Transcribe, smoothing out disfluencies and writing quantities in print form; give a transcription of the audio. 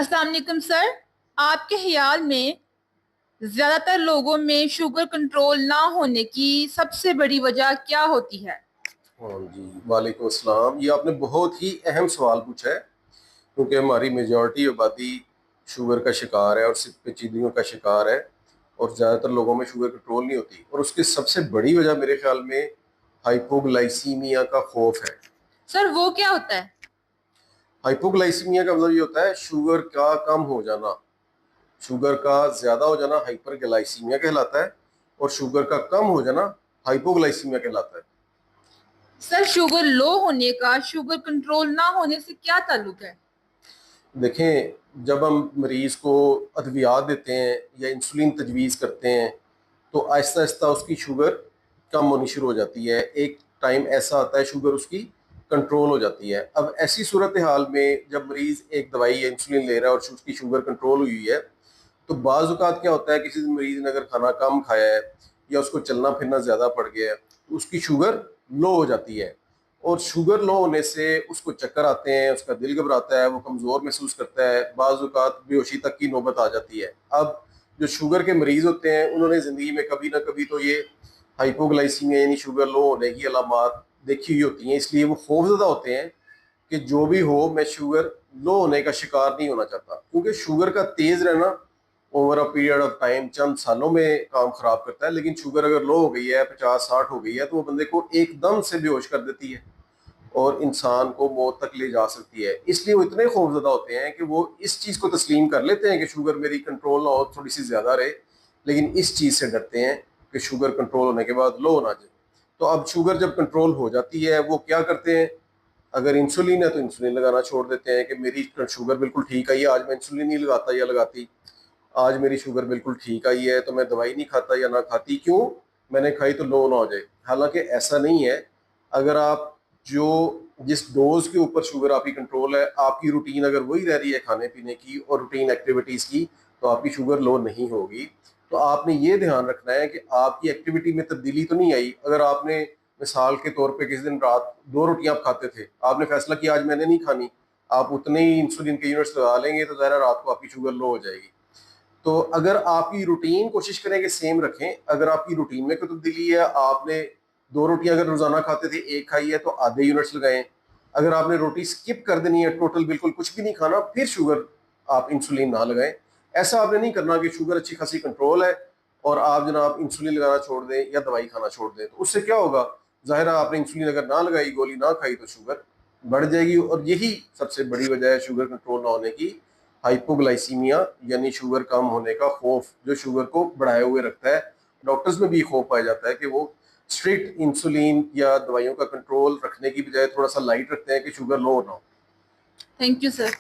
अस्सलाम वालेकुम सर। आपके ख्याल में ज्यादातर लोगों में शुगर कंट्रोल ना होने की सबसे बड़ी वजह क्या होती है? हाँ जी, वालेकुम अस्सलाम। ये आपने बहुत ही अहम सवाल पूछा है, क्योंकि हमारी मेजॉरिटी आबादी शुगर का शिकार है और सिर्फ पेचीदगियों का शिकार है। और ज़्यादातर लोगों में शुगर कंट्रोल नहीं होती, और उसकी सबसे बड़ी वजह मेरे ख्याल में हाइपोग्लाइसीमिया का खौफ है। सर वो क्या होता है? हाइपोग्लाइसीमिया का मतलब ये होता है शुगर का कम हो जाना। शुगर का ज़्यादा हो जाना हाइपरग्लाइसीमिया कहलाता है, और शुगर का कम हो जाना हाइपोग्लाइसीमिया कहलाता है। सर शुगर लो होने का शुगर कंट्रोल ना होने से क्या ताल्लुक है? देखें, जब हम मरीज को अद्वियात देते हैं या इंसुलिन तजवीज़ करते हैं, तो आहिस्ता आहिस्ता उसकी शुगर कम होनी शुरू हो जाती है। एक टाइम ऐसा आता है शुगर उसकी कंट्रोल हो जाती है। अब ऐसी सूरत हाल में जब मरीज एक दवाई या इंसुलिन ले रहा है और उसकी शुगर कंट्रोल हुई है, तो बाज़ औक़ात क्या होता है, किसी मरीज ने अगर खाना कम खाया है या उसको चलना फिरना ज़्यादा पड़ गया है, तो उसकी शुगर लो हो जाती है। और शुगर लो होने से उसको चक्कर आते हैं, उसका दिल घबराता है, वो कमज़ोर महसूस करता है, बाज़ औक़ात बेहोशी तक की नौबत आ जाती है। अब जो शुगर के मरीज़ होते हैं, उन्होंने ज़िंदगी में कभी ना कभी तो ये हाइपोग्लाइसीमिया यानी शुगर लो होने की अलामात देखी हुई होती हैं, इसलिए वो खौफज़दा होते हैं कि जो भी हो, मैं शुगर लो होने का शिकार नहीं होना चाहता। क्योंकि शुगर का तेज़ रहना over a period of time चंद सालों में काम खराब करता है, लेकिन शुगर अगर लो हो गई है, 50-60 हो गई है, तो वो बंदे को एकदम से बेहोश कर देती है और इंसान को मौत तक ले जा सकती है। इसलिए वो इतने खौफज़दा होते हैं कि वो इस चीज़ को तस्लीम कर लेते हैं कि शुगर मेरी कंट्रोल ना हो, थोड़ी सी ज़्यादा रहे, लेकिन इस चीज़ से डरते हैं कि शुगर कंट्रोल होने के बाद लो ना जाए। तो अब शुगर जब कंट्रोल हो जाती है, वो क्या करते हैं, अगर इंसुलिन है तो इंसुलिन लगाना छोड़ देते हैं कि मेरी शुगर बिल्कुल ठीक आई है, आज मैं इंसुलिन नहीं लगाता या लगाती, आज मेरी शुगर बिल्कुल ठीक आई है तो मैं दवाई नहीं खाता या ना खाती, क्यों, मैंने खाई तो लो ना हो जाए। हालांकि ऐसा नहीं है। अगर आप जो जिस डोज के ऊपर शुगर आपकी कंट्रोल है, आपकी रूटीन अगर वही रह रही है खाने पीने की और रूटीन एक्टिविटीज़ की, तो आपकी शुगर लो नहीं होगी। तो आपने ये ध्यान रखना है कि आपकी एक्टिविटी में तब्दीली तो नहीं आई। अगर आपने मिसाल के तौर पे किसी दिन रात 2 रोटियां आप खाते थे, आपने फैसला किया आज मैंने नहीं खानी, आप उतने ही इंसुलिन के यूनिट्स लगा लेंगे, तो ज़ाहिर है रात को आपकी शुगर लो हो जाएगी। तो अगर आपकी रूटीन कोशिश करें कि सेम रखें, अगर आपकी रूटीन में कोई तब्दीली है, आपने 2 रोटियां अगर रोजाना खाते थे, एक खाई है, तो आधे यूनिट्स लगाएं। अगर आपने रोटी स्किप कर देनी है, टोटल बिल्कुल कुछ भी नहीं खाना, फिर शुगर आप इंसुलिन ना लगाएं। ऐसा आपने नहीं करना कि शुगर अच्छी खासी कंट्रोल है और आप जनाब इंसुलिन लगाना छोड़ दें या दवाई खाना छोड़ दें। तो उससे क्या होगा, जाहिर है आपने इंसुलिन अगर ना लगाई, गोली ना खाई, तो शुगर बढ़ जाएगी। और यही सबसे बड़ी वजह है शुगर कंट्रोल ना होने की, हाइपोग्लाइसीमिया यानी शुगर कम होने का खौफ, जो शुगर को बढ़ाए हुए रखता है। डॉक्टर्स में भी खौफ पाया जाता है कि वो स्ट्रिक्ट इंसुलिन या दवाइयों का कंट्रोल रखने की बजाय थोड़ा सा लाइट रखते हैं कि शुगर लो ना हो। Thank you sir.